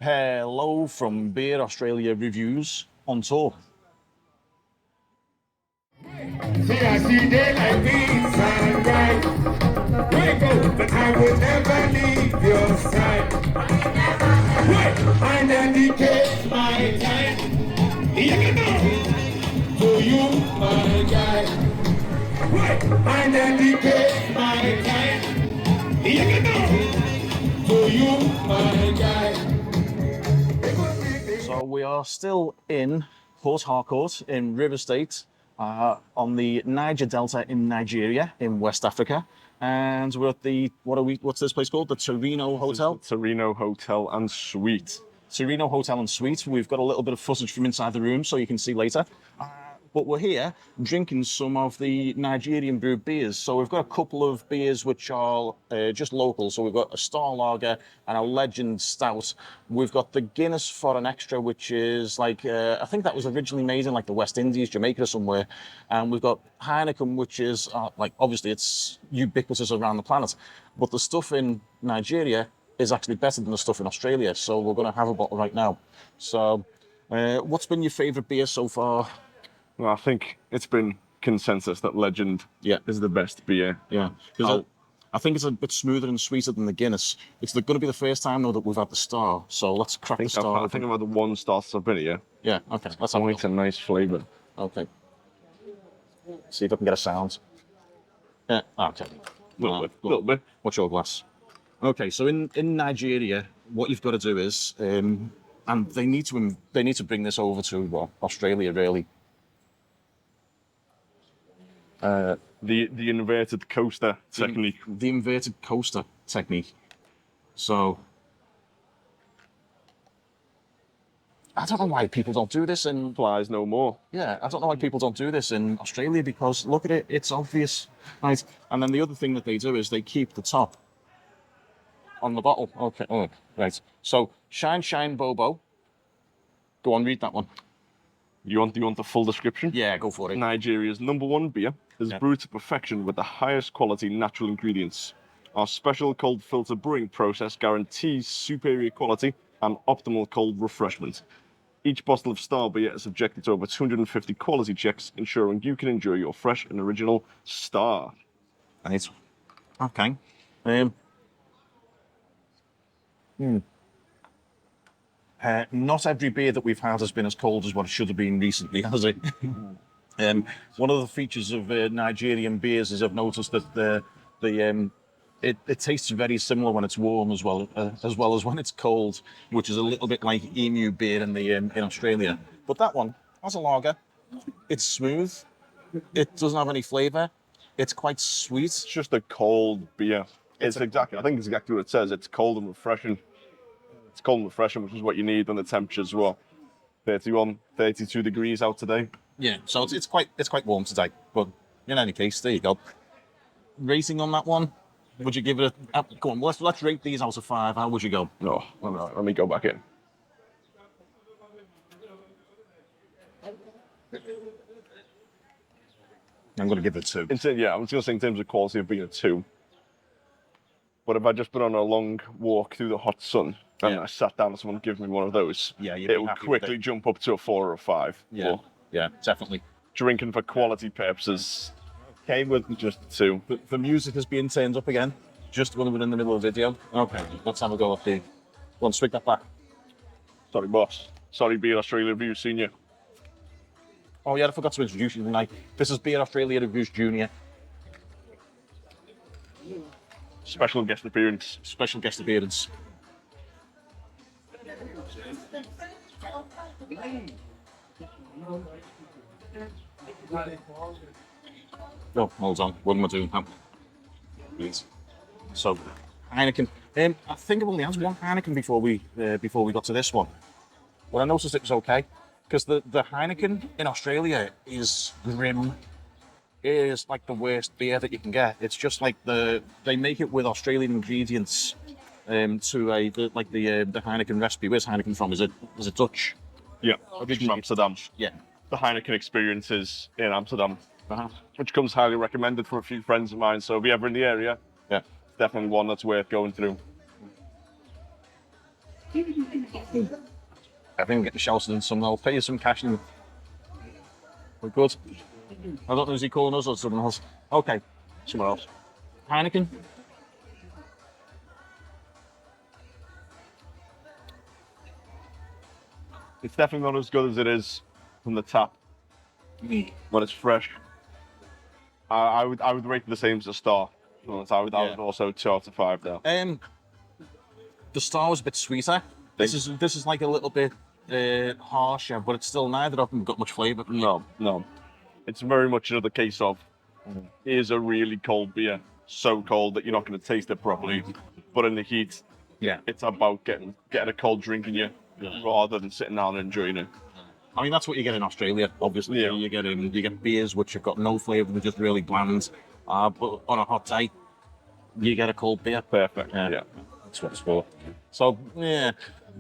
Hello from Beer Australia Reviews on tour. See, I see daylight being sunrise. Wait, go, but I will never leave your side. Wait, I dedicate my time. You know, to you, my guy. Wait, I dedicate my time. You know, to you, my guy. So we are still in Port Harcourt in River State on the Niger Delta in Nigeria in West Africa. And we're at the, what's this place called? The Torino Hotel? Torino Hotel and Suite. Torino Hotel and Suite. We've got a little bit of footage from inside the room so you can see later. But we're here drinking some of the Nigerian brewed beers. So we've got a couple of beers which are just local. So we've got a Star Lager and a Legend Stout. We've got the Guinness for an extra, which is like, I think that was originally made in like the West Indies, Jamaica or somewhere. And we've got Heineken, which is like, obviously it's ubiquitous around the planet. But the stuff in Nigeria is actually better than the stuff in Australia. So we're going to have a bottle right now. So what's been your favourite beer so far? Well, I think it's been consensus that Legend is the best beer. Yeah, because I think it's a bit smoother and sweeter than the Guinness. It's going to be the first time though that we've had the Star, so let's crack the Star. I think I've had the one Star since I've been here. Yeah, okay, let's have It's a nice flavour. Okay. See if I can get a sound. Yeah, okay. Little bit. What's your glass? Okay, so in Nigeria, what you've got to do is, and they need to bring this over to Australia really. The inverted coaster technique. The inverted coaster technique. So I don't know why people don't do this in Flies no more. Yeah, I don't know why people don't do this in Australia because look at it, it's obvious, right? And then the other thing that they do is they keep the top on the bottle. Okay, oh, right. So Shine Shine Bobo. Go on, read that one. You want the full description? Yeah, go for it. Nigeria's #1 beer is brewed to perfection with the highest quality natural ingredients. Our special cold filter brewing process guarantees superior quality and optimal cold refreshment. Each bottle of Star beer is subjected to over 250 quality checks, ensuring you can enjoy your fresh and original Star. Right. Okay. Not every beer that we've had has been as cold as what it should have been recently, has it? One of the features of Nigerian beers is I've noticed that it tastes very similar when it's warm as well as when it's cold, which is a little bit like emu beer in Australia. But that one, as a lager, it's smooth. It doesn't have any flavour. It's quite sweet. It's just a cold beer. I think it's exactly what it says. It's cold and refreshing. It's cold and refreshing, which is what you need when the temperature's 31, 32 degrees out today. Yeah, so it's quite warm today. But in any case, there you go. Rating on that one, would you give it a... Go on, let's rate these out of 5. How would you go? No, let me go back in. I'm going to give it a 2. I was going to say in terms of quality of being a 2. But if I just been on a long walk through the hot sun and I sat down and someone gave me one of those, it would quickly jump up to a 4 or a 5. Yeah, yeah, definitely. Drinking for quality purposes, okay, with just a 2. The music is being turned up again, just when we're in the middle of the video. Okay, let's have a go at the... Go on, swig that back. Sorry, boss. Sorry, Beer Australia Reviews Senior. Oh yeah, I forgot to introduce you tonight. This is Beer Australia Reviews Junior. Special guest appearance. Special guest appearance. Oh, hold on. What am I doing? Please. So, Heineken. I think I've only had one Heineken before we got to this one. Well, I noticed it was okay because the Heineken in Australia is grim. It is like the worst beer that you can get. It's just like they make it with Australian ingredients to the Heineken recipe. Where's Heineken from? Is it Dutch? Yeah, it's from Amsterdam. Yeah. The Heineken experience is in Amsterdam, which comes highly recommended for a few friends of mine. So if you're ever in the area, it's definitely one that's worth going through. I think I'm getting shouted in some. I'll pay you some cash and we're good. I don't know, is he calling us or someone else? Okay, someone else. Heineken. It's definitely not as good as it is from the tap when it's fresh. I would rate it the same as a Star. I would also 2 out of 5 there. The Star was a bit sweeter. This is like a little bit harsher, but it's still neither of them got much flavour. No. It's very much another case of here's a really cold beer, so cold that you're not going to taste it properly. But in the heat, it's about getting a cold drink in you rather than sitting down and enjoying it. I mean, that's what you get in Australia, obviously. Yeah. You get beers which have got no flavour, they're just really bland. But on a hot day, you get a cold beer. Perfect. Yeah. That's what it's for. So, yeah.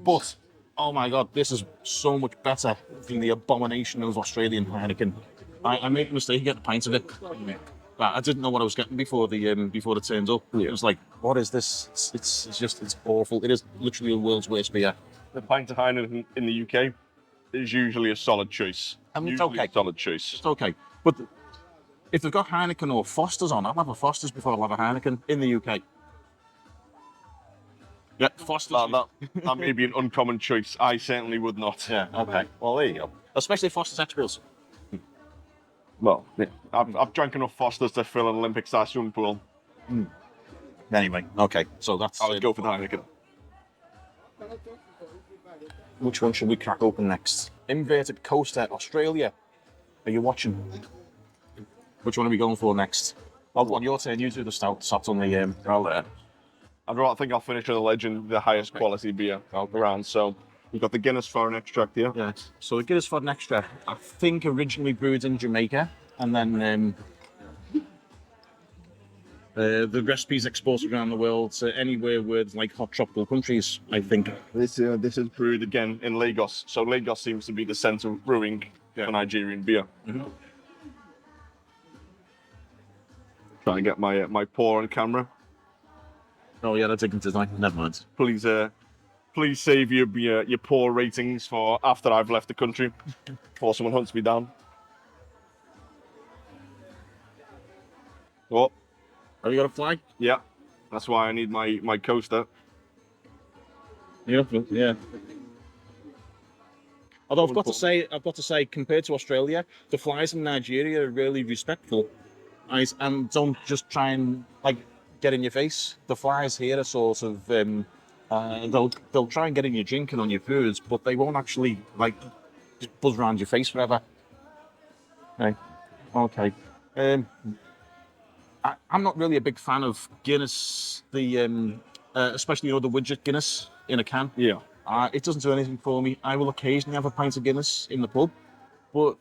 But, oh my God, this is so much better than the abomination of Australian Heineken. I made a mistake getting a pint of it. But I didn't know what I was getting before it turned up. It was like, what is this? It's awful. It is literally the world's worst beer. The pint of Heineken in the UK is usually a solid choice. I mean, it's usually okay. A solid choice. It's okay. But if they've got Heineken or Foster's on, I'll have a Foster's before I'll have a Heineken in the UK. Yeah, Foster's. That may be an uncommon choice. I certainly would not. Yeah, okay. Well, there you go. Especially Foster's Extras. Well, yeah. I've drank enough Fosters to fill an Olympic-sized swimming pool. Anyway, okay. So that's... I would go for the Heineken. Which one should we crack open next? Inverted Coaster, Australia. Are you watching? Which one are we going for next? Well, on your turn, you do the stout on the there. I think I'll finish with the Legend, the highest quality beer around. So we've got the Guinness Foreign Extract here. Yeah. So the Guinness Foreign Extract, I think originally brewed in Jamaica, and then the recipe's exported around the world to anywhere with like hot tropical countries, I think. This is brewed again in Lagos. So Lagos seems to be the centre of brewing for Nigerian beer. Mm-hmm. Trying to get my pour on camera. Oh yeah, that's a good design. Never mind. Please save your pour ratings for after I've left the country, before someone hunts me down. Oh, Have you got a flag? yeah, that's why I need my coaster. Yeah. Although I've got to say, compared to Australia, the flies in Nigeria are really respectful, and don't just try and like get in your face. The flies here are sort of they'll try and get in your drink and on your foods, but they won't actually like just buzz around your face forever. Okay. I'm not really a big fan of Guinness, especially the widget Guinness in a can. Yeah. It doesn't do anything for me. I will occasionally have a pint of Guinness in the pub, but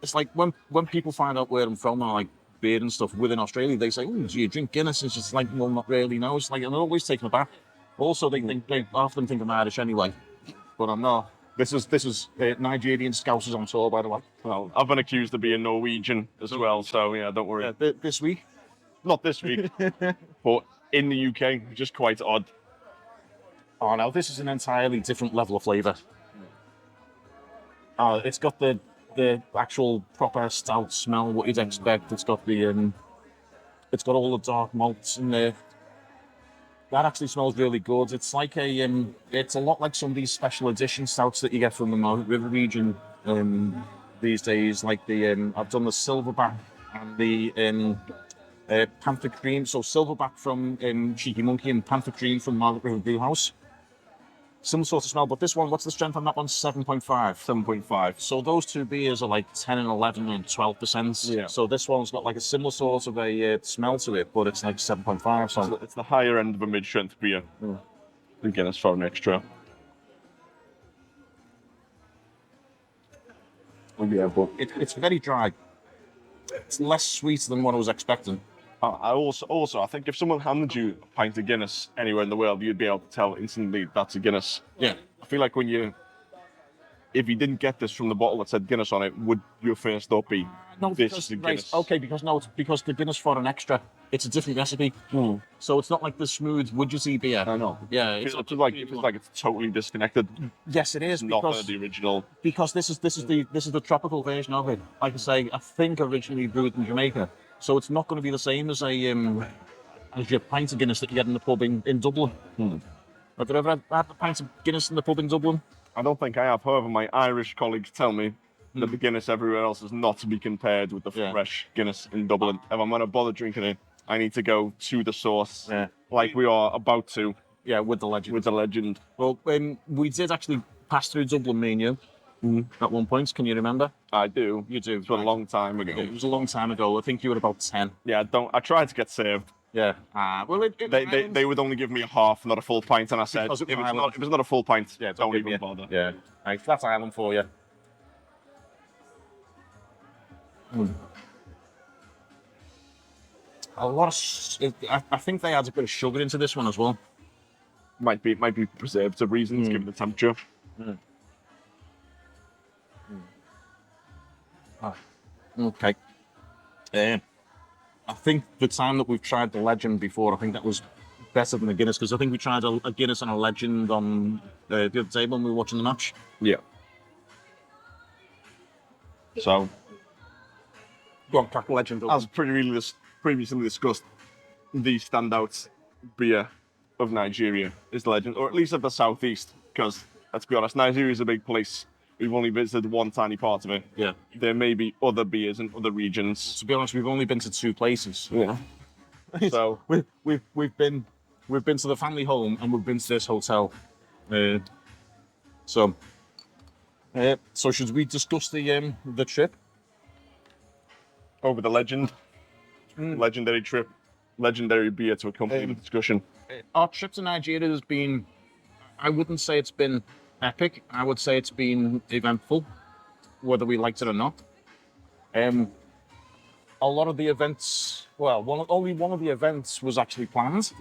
it's like when people find out where I'm from, or like beer and stuff within Australia, they say, "Oh, do you drink Guinness?" It's just like, well, not really. No, it's like I'm always taken aback. Also, they often think I'm Irish anyway, but I'm not. This is Nigerian Scousers on tour, by the way. Well, I've been accused of being Norwegian as well, so yeah, don't worry. Yeah, this week. Not this week, but in the UK, just quite odd. Oh no, this is an entirely different level of flavour. It's got the actual proper stout smell, what you'd expect. It's got all the dark malts in there. That actually smells really good. It's like it's a lot like some of these special edition stouts that you get from the River region these days. Like I've done the Silverback and the Panther Cream. So Silverback from Cheeky Monkey and Panther Cream from Margaret River Brew House. Similar sort of smell, but this one, what's the strength on that one? 7.5. 7.5. So those two beers are like 10 and 11 and 12%. Yeah. So this one's got like a similar sort of a smell to it, but it's like 7.5. So It's the higher end of a mid-strength beer. The Guinness Foreign Extra. yeah, but it's very dry. It's less sweet than what I was expecting. I also think if someone handed you a pint of Guinness anywhere in the world, you'd be able to tell instantly that's a Guinness. Yeah. I feel like if you didn't get this from the bottle that said Guinness on it, would your first thought be No, this is a Guinness? because the Guinness Foreign Extra it's a different recipe. So it's not like the smooth Woodgersey beer. I know. Yeah, It feels like it's totally disconnected. yes, it is Not because the original. this is the tropical version of it. Like I say, I think originally brewed in Jamaica, so it's not going to be the same as as your pint of Guinness that you get in the pub in Dublin. Have you ever had a pint of Guinness in the pub in Dublin? I don't think I have. However, my Irish colleagues tell me that the Guinness everywhere else is not to be compared with the fresh Guinness in Dublin. If I'm going to bother drinking it, I need to go to the source, like we are about to. Yeah, with the Legend. With the Legend. Well, we did actually pass through Dublin, me and you, at one point. Can you remember? I do. You do. It was a long time ago. It was a long time ago. I think you were about 10. Yeah, I tried to get served. Yeah. Well, They would only give me a half, not a full pint, and I said, if it's not a full pint, don't even bother. Yeah. Right, that's Ireland for you. A lot of. I think they add a bit of sugar into this one as well. Might be preservative reasons, given the temperature. Okay. I think the time that we've tried the Legend before, I think that was better than the Guinness, because I think we tried a Guinness and a Legend on the other table when we were watching the match. Yeah. So, go on, crack the Legend. as previously discussed, the standout beer of Nigeria is the Legend, or at least of the southeast, because let's be honest, Nigeria is a big place. We've only visited one tiny part of it. Yeah. There may be other beers in other regions. To be honest, we've only been to 2 places. Yeah. So we've been to the family home and we've been to this hotel. So should we discuss the trip? over the Legend, legendary trip, legendary beer to accompany the discussion. Our trip to Nigeria has been, I wouldn't say it's been epic. I would say it's been eventful, whether we liked it or not. A lot of the events, well, only one of the events was actually planned.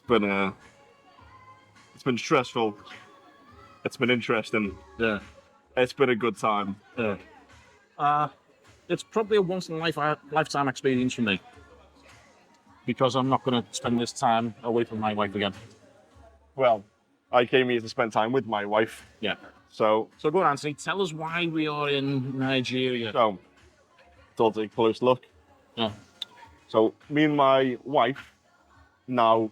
It's been stressful. It's been interesting. Yeah. It's been a good time. Yeah. It's probably a once in a lifetime experience for me, because I'm not going to spend this time away from my wife again. Well, I came here to spend time with my wife. Yeah. So go on, Anthony. Tell us why we are in Nigeria. So, let's take a close look. Yeah. So, me and my wife, now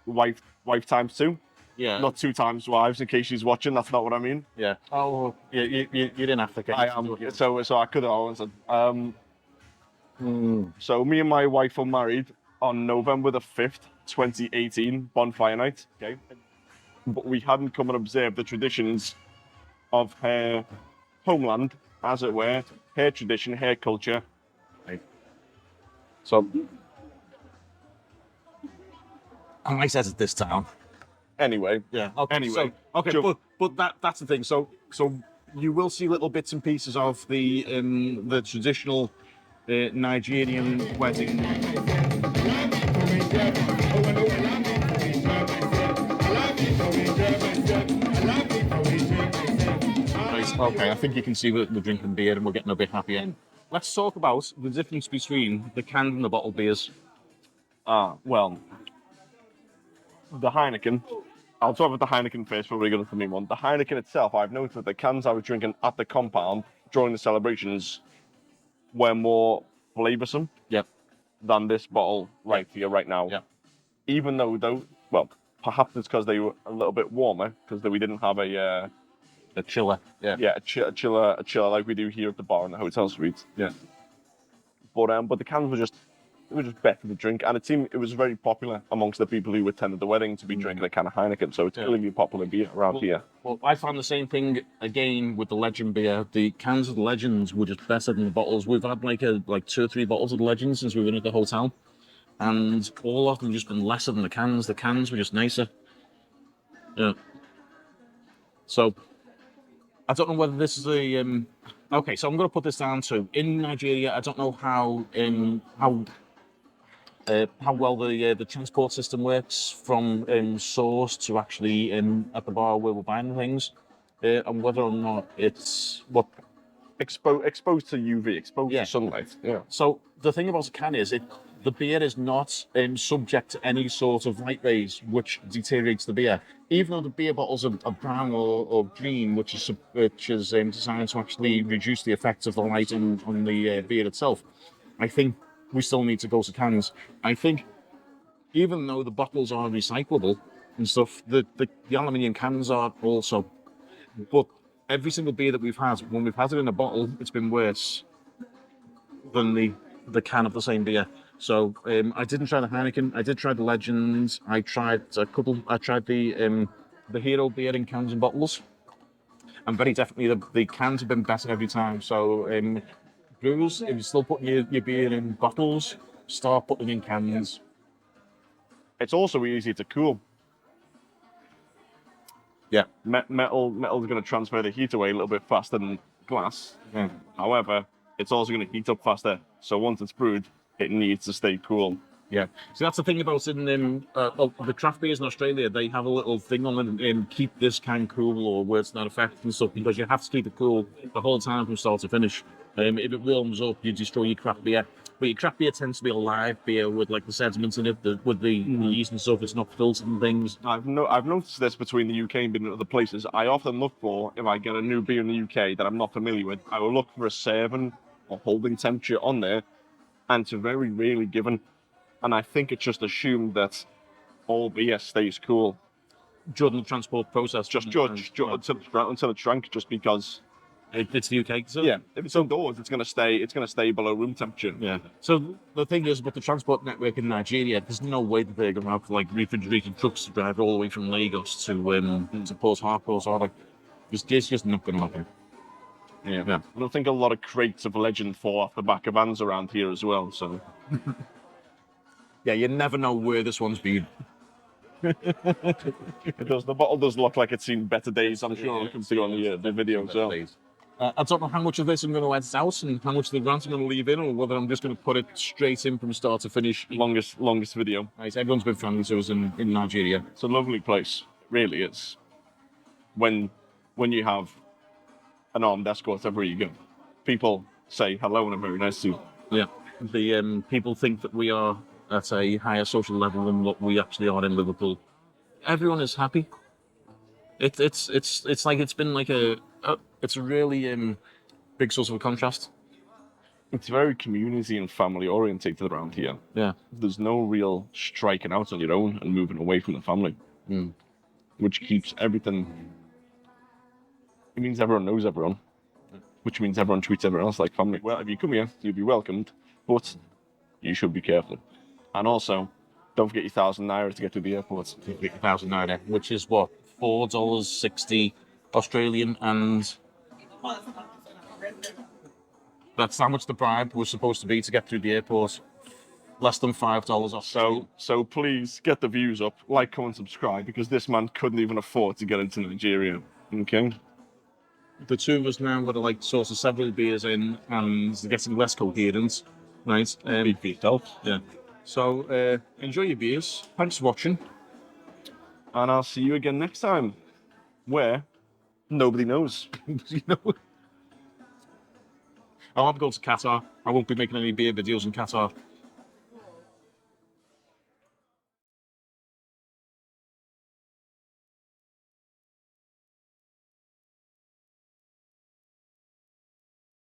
wife times 2. Yeah. Not 2 times wives, in case she's watching. That's not what I mean. Yeah. Oh, you're in Africa. I am. So I could have answered. So me and my wife were married on November the 5th, 2018, bonfire night. Okay. But we hadn't come and observed the traditions of her homeland, as it were, her tradition, her culture. Right. So, I might say it this town. anyway. Yeah. Okay. Anyway, But that's the thing. So you will see little bits and pieces of the traditional Nigerian wedding. Right, okay, I think you can see we're drinking beer and we're getting a bit happier. Let's talk about the difference between the canned and the bottled beers. Well, the Heineken. I'll talk about the Heineken first before we go to the main one. The Heineken itself, I've noticed that the cans I was drinking at the compound during the celebrations were more flavoursome than this bottle right here, right now. Yeah. Even though, well, perhaps it's because they were a little bit warmer, because we didn't have a chiller. a chiller like we do here at the bar in the hotel suite. Yeah. But the cans were just better to drink, and it seemed it was very popular amongst the people who attended the wedding to be drinking a can of Heineken. So it's clearly a popular beer around here. Well, I found the same thing again with the Legend beer. The cans of the Legends were just better than the bottles. We've had like 2 or 3 bottles of the Legends since we've been at the hotel, and all of them just been lesser than the cans. The cans were just nicer. Yeah. So I don't know whether this is a okay. So I'm going to put this down to in Nigeria. I don't know how well the transport system works from source to actually at the bar where we're buying things, and whether or not it's exposed to UV, exposed Yeah. to sunlight. Yeah. So the thing about a can is the beer is not subject to any sort of light rays which deteriorates the beer. Even though the beer bottles are brown or green, which is designed to actually reduce the effects of the light on the beer itself, I think we still need to go to cans. I think even though the bottles are recyclable and stuff, the aluminium cans are also. But every single beer that we've had, when we've had it in a bottle, it's been worse than the can of the same beer. So I didn't try the Heineken. I did try the Legend. I tried a couple. I tried the Hero beer in cans and bottles. And very definitely the cans have been better every time. So brewers, if you're still putting your beer in bottles, start putting in cans. It's also easy to cool. Yeah. Metal's going to transfer the heat away a little bit faster than glass. Yeah. However, it's also going to heat up faster. So once it's brewed, it needs to stay cool. Yeah. So that's the thing about in the craft beers in Australia. They have a little thing on it, keep this can cool or words to that effect and stuff, because you have to keep it cool the whole time from start to finish. If it warms up, you destroy your craft beer. But your craft beer tends to be a live beer with like the sediments in it, with the yeast and stuff. It's not filtered and things. I've noticed this between the UK and being in other places. I often look for, if I get a new beer in the UK that I'm not familiar with, I will look for a serving or holding temperature on there, and it's very rarely given. And I think it's just assumed that all beer stays cool. During the transport process. Until it's drank, just because. It's the UK. So, yeah, if it's indoors, it's gonna stay below room temperature. Yeah. So the thing is, with the transport network in Nigeria, there's no way that they're going to have like refrigerated trucks to drive all the way from Lagos to Port Harcourt. Or like, it's just not going to happen. Yeah. I don't think a lot of crates of Legend fall off the back of vans around here as well. So. Yeah, you never know where this one's been. It does. The bottle does look like it's seen better days. I'm sure you can see on the video as well. I don't know how much of this I'm going to edit out and how much of the rant I'm going to leave in, or whether I'm just going to put it straight in from start to finish. Longest video. Right, everyone's been friendly to us in Nigeria. It's a lovely place. It really is. When you have an armed escort everywhere you go, people say hello and are very nice to you. Yeah. The people think that we are at a higher social level than what we actually are in Liverpool. Everyone is happy. It's like it's been like it's a really big source of a contrast. It's very community and family orientated around here. Yeah. There's no real striking out on your own and moving away from the family, which keeps everything. It means everyone knows everyone, which means everyone treats everyone else like family. Well, if you come here, you'll be welcomed, but you should be careful. And also, don't forget your £1,000 to get to the airport. £1,000, which is what, $4.60 Australian, and that's how much the bribe was supposed to be to get through the airport. Less than $5 Australian. So please get the views up, like, comment, subscribe, because this man couldn't even afford to get into Nigeria. Okay. The two of us now got to like source of several beers in, and they're getting less coherent, right? Speak for yourself. Yeah. So enjoy your beers. Thanks for watching. And I'll see you again next time, where nobody knows. You know, I'm going to Qatar. I won't be making any beer videos in Qatar.